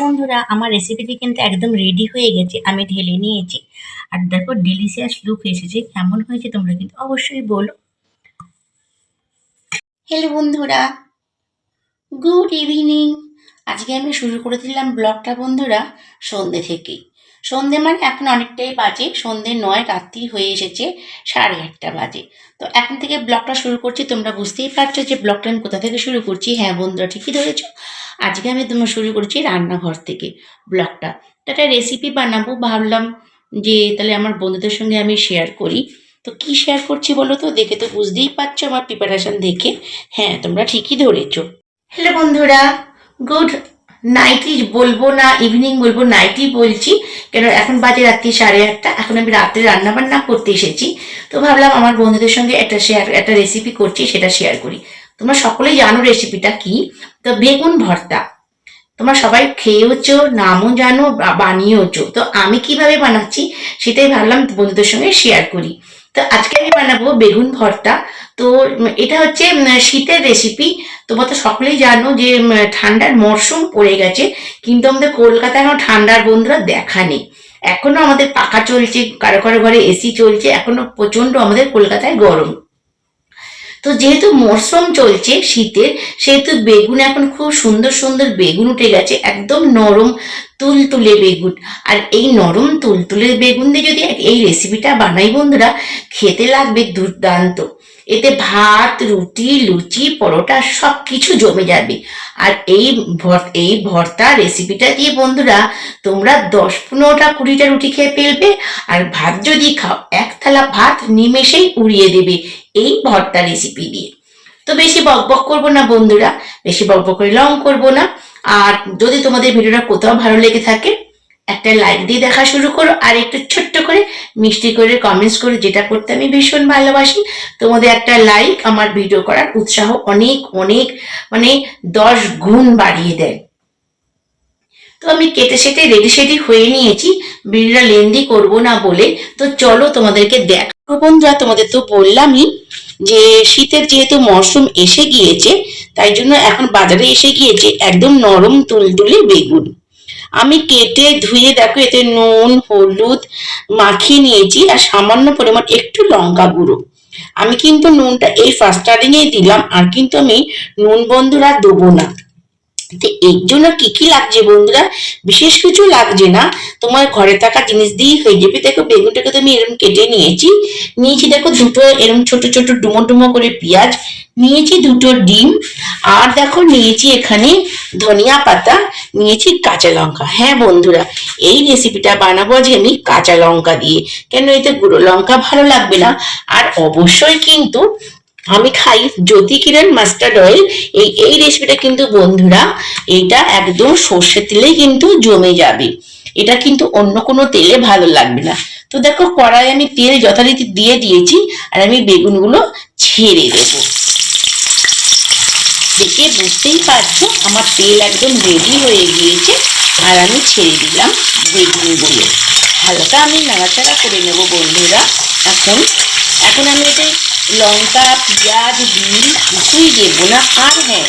বন্ধুরা, আমার রেসিপিটি কিন্তু একদম রেডি হয়ে গেছে। আমি ঢেলে নিয়েছি। আর দেখো ডিলিশিয়াস লুক এসেছে। কেমন হয়েছে তোমরা কিন্তু অবশ্যই বলো। হ্যালো বন্ধুরা, গুড ইভিনিং। আজকে আমি শুরু করে দিলাম ব্লগটা বন্ধুরা সন্ধ্যে থেকেই। সন্ধ্যে মানে এখন অনেকটাই বাজে, সন্ধ্যে নয়, রাত্রি হয়ে এসেছে 8:30 বাজে। তো এখন থেকে ব্লগটা শুরু করছি। তোমরা বুঝতেই পারছো যে ব্লগটা আমি কোথা থেকে শুরু করছি। হ্যাঁ বন্ধুরা, ঠিকই ধরেছো। আজকে আমি তোমার শুরু করছি রান্নাঘর থেকে ব্লগটা। তো একটা রেসিপি বানাবো, ভাবলাম যে তাহলে আমার বন্ধুদের সঙ্গে আমি শেয়ার করি। তো কি শেয়ার করছি বলো তো, দেখে তো বুঝতেই পারছো আমার প্রিপারেশন দেখে। হ্যাঁ, তোমরা ঠিকই ধরেছো। হ্যালো বন্ধুরা, গুড নাইটই বলবো না, ইভিনিং বলবো, নাইটই বলছি। কেন এখন বাজে রাত্রি 8:30। এখন আমি রাত্রে রান্না বান্না করতে এসেছি। তো ভাবলাম আমার বন্ধুদের সঙ্গে একটা রেসিপি করছি, সেটা শেয়ার করি। তোমরা সকলেই জানো রেসিপিটা কি। তো বেগুন ভর্তা তোমরা সবাই খেয়েওছো, নামও জানো, বানিয়েওছো। তো আমি কিভাবে বানাচ্ছি সেটাই ভাবলাম বন্ধুদের সঙ্গে শেয়ার করি। তো আজকে আমি বানাবো বেগুন ভর্তা। তো এটা হচ্ছে শীতের রেসিপি। তোমরা তো সকলেই জানো যে ঠান্ডার মরশুম পড়ে গেছে, কিন্তু আমাদের কলকাতায় এখন ঠান্ডার বন্ধুরা দেখা নেই। এখনো আমাদের পাখা চলছে, কারো কারো ঘরে এসি চলছে, এখনো প্রচন্ড আমাদের কলকাতায় গরম। তো যেহেতু মরশুম চলছে শীতের, সেহেতু বেগুন এখন খুব সুন্দর সুন্দর বেগুন উঠে গেছে, একদম নরম তুলতুলে বেগুন। আর এই নরম তুলতুলে বেগুন দিয়ে যদি এই রেসিপিটা বানাই বন্ধুরা, খেতে লাগবে দুর্দান্ত। এতে ভাত, রুটি, লুচি, পরোটা সব কিছু জমে যাবে। আর এই ভর্তা রেসিপিটা দিয়ে বন্ধুরা তোমরা 10-15টা 20টা রুটি খেয়ে ফেলবে। আর ভাত যদি খাও, এক থালা ভাত নিমেষেই উড়িয়ে দেবে এই ভর্তা রেসিপি দিয়ে। তো বেশি বকবক করবো না বন্ধুরা, বেশি বকবক করে লং করবো না। আর যদি তোমাদের ভিডিওটা কোথাও ভালো লেগে থাকে, একটা লাইক দিয়ে দেখা শুরু করো, আর একটু ছোট্ট করে মিষ্টি করে কমেন্টস করো, যেটা করতে আমি ভীষণ ভালোবাসি। তোমাদের একটা লাইক আমার ভিডিও করার উৎসাহ অনেক অনেক মানে 10 গুণ বাড়িয়ে দেয়। তো আমি কেটে সেটে রেডি সেডি হয়ে নিয়েছি, ভিডিওটা লেন্দি করবো না বলে। তো চলো তোমাদেরকে দেখো বন্ধুরা, তোমাদের তো বললামই যে শীতের যেহেতু মরশুম এসে গিয়েছে, তাই জন্য এখন বাজারে এসে গিয়েছে একদম নরম তুলতুলে বেগুন। আমি কেটে ধুয়ে দেখো এতে নুন হলুদ মাখিয়ে নিয়েছি, আর সামান্য পরিমাণ একটু লঙ্কা গুঁড়ো। আমি কিন্তু নুনটা এই ফার্স্ট স্টার্টিংয়েই দিলাম, আর কিন্তু আমি নুন বন্ধুরা দেবো না। তো এর জন্য কি কি লাগছে বন্ধুরা, বিশেষ কিছু লাগছে না, তোমার ঘরে থাকা জিনিস দিয়েই হয়ে যাবে। দেখো বেগুনটাকে তো আমি এরকম কেটে নিয়েছি দেখো দুটো এরকম ছোট ছোট ডুমো ডুমো করে পেঁয়াজ নিয়েছি, দুটো ডিম, আর দেখো নিয়েছি এখানে ধনিয়া পাতা, নিয়েছি কাঁচা লঙ্কা। হ্যাঁ বন্ধুরা, এই রেসিপিটা বানাবো আজ আমি কাঁচা লঙ্কা দিয়ে, কেন এতে গুঁড়ো লঙ্কা ভালো লাগবে না। আর অবশ্যই কিন্তু আমি খাই জ্যোতি কিরণ মাস্টার্ড অয়েল। এই রেসিপিটা কিন্তু বন্ধুরা এটা একদম সর্ষের তেলে কিন্তু জমে যাবে, এটা কিন্তু অন্য কোনো তেলে ভালো লাগবে না। তো দেখো কড়াই আমি তেল যথারীতি দিয়ে দিয়েছি, আর আমি বেগুনগুলো ছেড়ে দেবো। দেখে বুঝতেই পারছো আমার তেল একদম রেডি হয়ে গিয়েছে, আর আমি ছেড়ে দিলাম বেগুনগুলো। হালকা আমি নাড়াচাড়া করে নেব বন্ধুরা। এখন এখন আমি এতে লঙ্কা পেঁয়াজ ডিম কিছুই দেবো না। আর হ্যাঁ,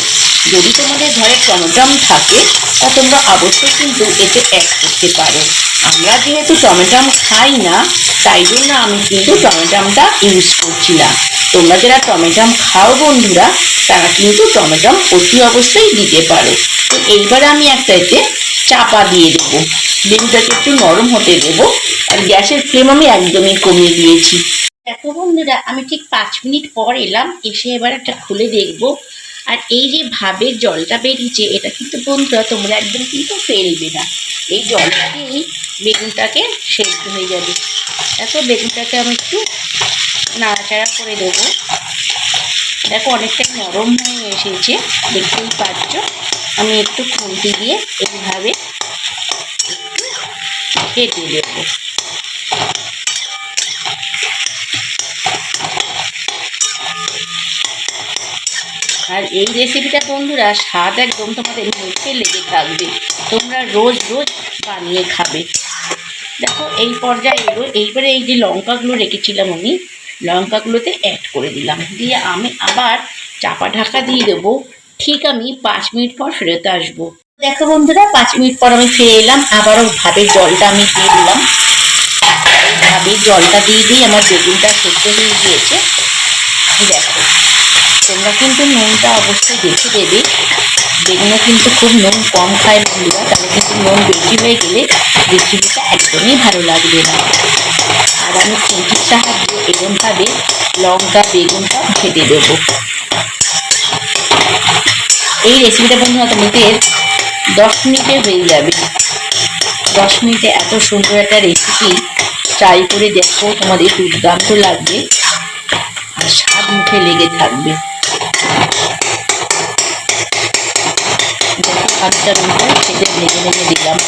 যদি তোমাদের ঘরে টমেটম থাকে তা তোমরা অবশ্যই কিন্তু এতে অ্যাড করতে পারো। আমরা যেহেতু টমেটম খাই না, তাই জন্য আমি কিন্তু টমেটমটা ইউজ করছি না। তোমরা যারা টমেটম খাও বন্ধুরা, তারা কিন্তু টমেটম অতি অবশ্যই দিতে পারো। তো এইবারে আমি একটা এতে চাপা দিয়ে দেবো, বেগুনটাকে একটু নরম হতে দেবো। আর গ্যাসের ফ্লেম আমি একদমই কমিয়ে দিয়েছি। দেখো বন্ধুরা, আমি ঠিক 5 মিনিট পর এলাম, এসে এবার একটা খুলে দেখবো। আর এই যে ভাবের জলটা বেরিয়েছে, এটা কিন্তু বন্ধুরা তোমরা একদম কিন্তু ফেলবে না। এই জলটাকেই বেগুনটাকে সেদ্ধ হয়ে যাবে। দেখো বেগুনটাকে আমি একটু নাড়াচাড়া করে দেবো। দেখো অনেকটা নরম হয়ে এসেছে, দেখতেই পাচ্ছ। আমি একটু খুন্তি দিয়ে এইভাবে কেটে দেবো। আর এই রেসিপিটা বন্ধুরা স্বাদ একদম তোমাদের মুখে লেগে থাকবে, তোমরা রোজ রোজ বানিয়ে খাবে। দেখো এই পর্যায়ে এলো, এইবারে এই যে লঙ্কাগুলো রেখেছিলাম আমি, লঙ্কাগুলোতে অ্যাড করে দিলাম, দিয়ে আমি আবার চাপা ঢাকা দিয়ে দেবো। ঠিক আমি 5 মিনিট পর ফেরত আসবো। দেখো বন্ধুরা, 5 মিনিট পর আমি ফিরে এলাম। আবারও ভাবের জলটা আমি দিয়ে দিলাম। ভাবের জলটা দিয়ে আমার বেগুনটা সেদ্ধ হয়ে গিয়েছে। দেখো, তোমরা কিন্তু নুনটা অবশ্যই দেখে দেবে। বেগুনে কিন্তু খুব নুন কম খায় বন্ধুরা, তাহলে কিন্তু নুন বেশি হয়ে গেলে রেসিপিটা একদমই ভালো লাগবে না। আর আমি খুন্তির সাহায্যে এরকমভাবে লঙ্কা বেগুনটা ফেটে দেবো। এই রেসিপিটা বন্ধুরা তোমাদের 10 মিনিটে হয়ে যাবে। 10 মিনিটে এত সুন্দর একটা রেসিপি ট্রাই করে দেখো, তোমাদের দুর্দান্ত লাগবে আর স্বাদ মুখে লেগে থাকবে। দেখো, খানিকটা নুনটা খেতে লেগে লেগে দিলাম।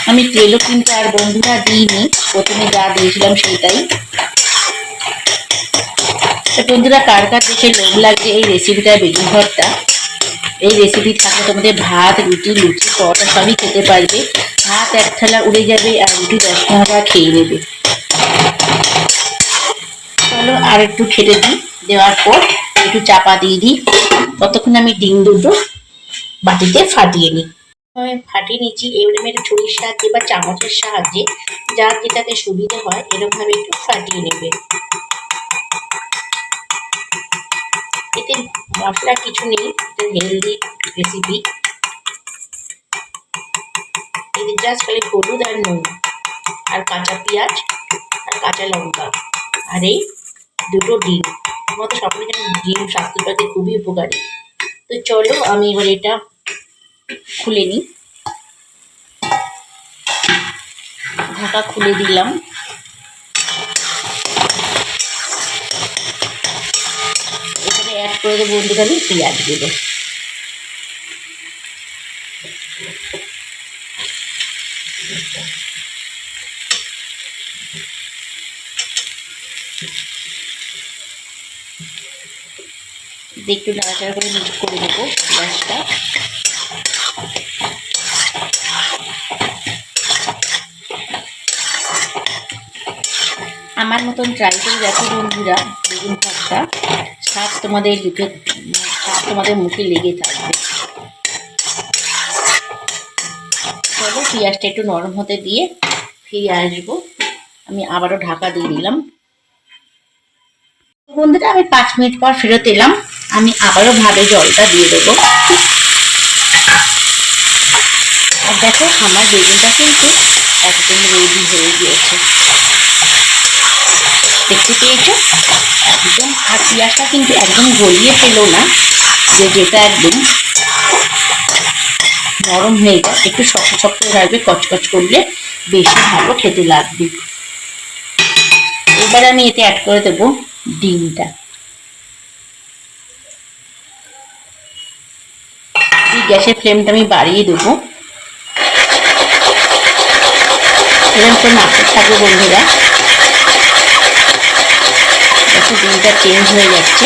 আমি তেলও কিন্তু আর বন্ধুরা দিইনি, প্রথমে যা দিয়েছিলাম সেটাই। বন্ধুরা, কার কার দেখে লোভ লাগছে এই রেসিপিটা, বেগুন ভর্তা। এই রেসিপি থাকলে তোমাদের ভাত, রুটি, লুচি, পরোটা সবই খেতে পারবে। ভাত 1 থালা উড়ে যাবে আর রুটি 10 খেয়ে নেবে। চলো আর একটু খেতে দিই। দেওয়ার পর একটু চাপা দিয়ে দিই। ততক্ষণ আমি ডিম দুটো বাটিতে ফাটিয়ে নিই। আমি ফাটিয়ে নিচ্ছি। এবারে একটু ছুরির সাহায্যে বা চামচের সাহায্যে, যার যেটাতে সুবিধে হয় এরকমভাবে একটু ফাটিয়ে নেবে। এতে মশলা কিছু নেই, এটা হেলদি রেসিপি। এতে জাস্ট খালি হলুদ আর নুন আর কাঁচা পেঁয়াজ আর কাঁচা লঙ্কা আর এই দুটো ডিম। আমাদের সকলে জানি ডিম স্বাস্থ্যের পক্ষে খুবই উপকারী। তো চলো আমি এবার এটা খুলে নিই। ঢাকা খুলে দিলাম। এখানে অ্যাড করে দেবো বন্ধুরা আমি পেঁয়াজগুলো। একটু নাড়াচাড়া করে মিক্স করে দেবো পেঁয়াজটা। আমার মতন ট্রাই করে দেখো বন্ধুরা, বেগুন ভর্তা স্বাদ তোমাদের মুখে লেগে থাকবে। চলো পেঁয়াজটা একটু নরম হতে দিয়ে ফিরে আসবো। আমি আবারও ঢাকা দিয়ে দিলাম। বন্ধুরা, আমি 5 মিনিট পর ফেরত এলাম। আমি আবারও ভাবে জলটা দিয়ে দেবো। আর দেখো, আমার বেগুনটা কিন্তু একদম রেডি হয়ে গিয়েছে। দেখতে পেয়েছো একদম। আর পেঁয়াজটা কিন্তু একদম গলিয়ে ফেলো না, যেটা একদম নরম হয়ে যায়। একটু শক্ত শক্ত রাখবে, কচকচ করলে বেশি ভালো খেতে লাগবে। এবার আমি এতে অ্যাড করে দেবো ডিমটা। গ্যাসের ফ্লেমটা আমি বাড়িয়ে দেবো। এরকম করে নাড়তে থাকবে বন্ধুরা। দেখো ডিমটা চেঞ্জ হয়ে যাচ্ছে।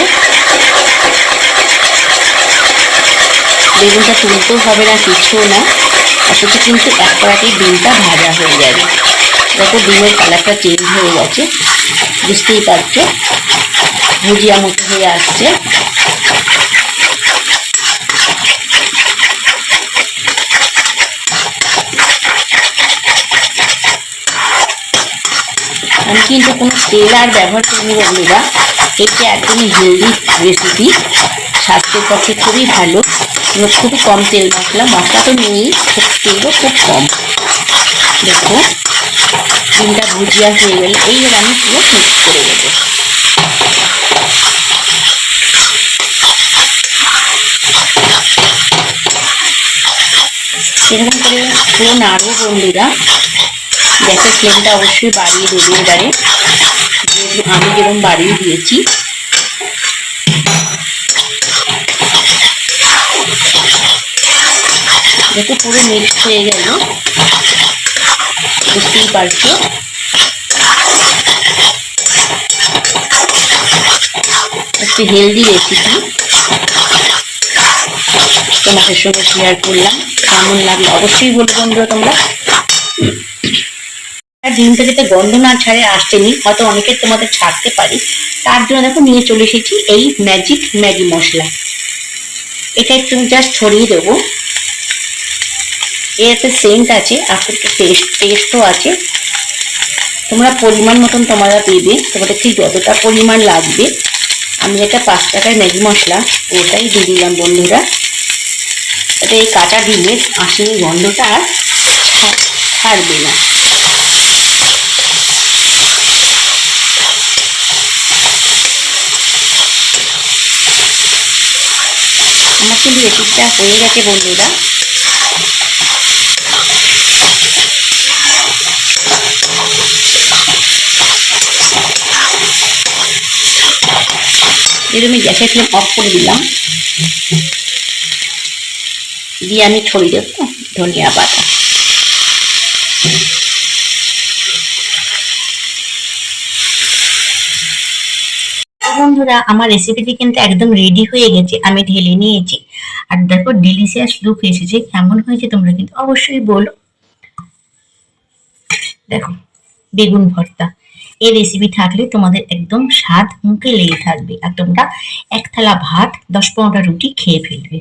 বেগুনটা তুলতেও হবে না, কিছুও না, অথচ কিন্তু এক কড়াতেই ডিমটা ভাজা হয়ে যাবে। দেখো ডিমের কালারটা চেঞ্জ হয়ে গেছে, বুঝতেই পারছো ভুজিয়া মতো হয়ে আসছে। আমি কিন্তু কোনো তেল আর ব্যবহার করিনি বন্ধুরা। এটা একদমই হেলদি রেসিপি, স্বাস্থ্যের পক্ষে খুবই ভালো। খুবই কম তেল মশলা তো নেই, তেলও খুব কম। দেখো ডিমটা ভুজিয়া হয়ে গেল। এইবার আমি পুরো মিক্স করে দেবো। সেরকম করে পুরো নাড়বো বন্ধুরা। গ্যাসের ফ্লেমটা অবশ্যই বাড়িয়ে দেবে এবারে, যেহেতু আমি যেরকম বাড়িয়ে দিয়েছি। দেখো পুরো মিক্সড হয়ে গেল, বুঝতেই পারছো। একটু হেলদি রেসিপি। তোমাদের সঙ্গে শেয়ার করলাম। কেমন লাগলো অবশ্যই বলো বন্ধুরা তোমরা। আর ডিমটা যাতে গন্ধ না ছাড়ে আসতেনি, হয়তো অনেকে তোমাদের ছাড়তে পারি, তার জন্য দেখো নিয়ে চলে এসেছি এই ম্যাজিক ম্যাগি মশলা। এটা একটু জাস্ট ছড়িয়ে দেবো। এর একটা সেন্ট আছে, আর একটু টেস্টও আছে। তোমরা পরিমাণ মতন তোমরা দেবে, তোমাদের ঠিক যতটা পরিমাণ লাগবে। আমি একটা 5 টাকার ম্যাগি মশলা ওটাই দিয়ে দিলাম বন্ধুরা। তাতে এই কাঁচা ডিমের আসেনি গন্ধটা আর ছাড়বে না। আমার কিন্তু রেসিপিটা হয়ে গেছে বন্ধুরা। এর আমি গ্যাসের ফ্লেম অফ করে দিলাম, দিয়ে আমি ছড়িয়ে দেবো ধনিয়া পাতা। বন্ধুরা আমার রেসিপিটি কিন্তু একদম রেডি হয়ে গেছে, আমি ঢেলে নিয়েছি। আর দেখো ডিলিশিয়াস লুক এসেছে। কেমন হয়েছে তোমরা কিন্তু অবশ্যই বলো। দেখো বেগুন ভর্তা, এই রেসিপি থাকলে তোমাদের একদম স্বাদ মুখে লেগে থাকবে, আর তোমরা এক থালা ভাত 10-15টা রুটি খেয়ে ফেলবে।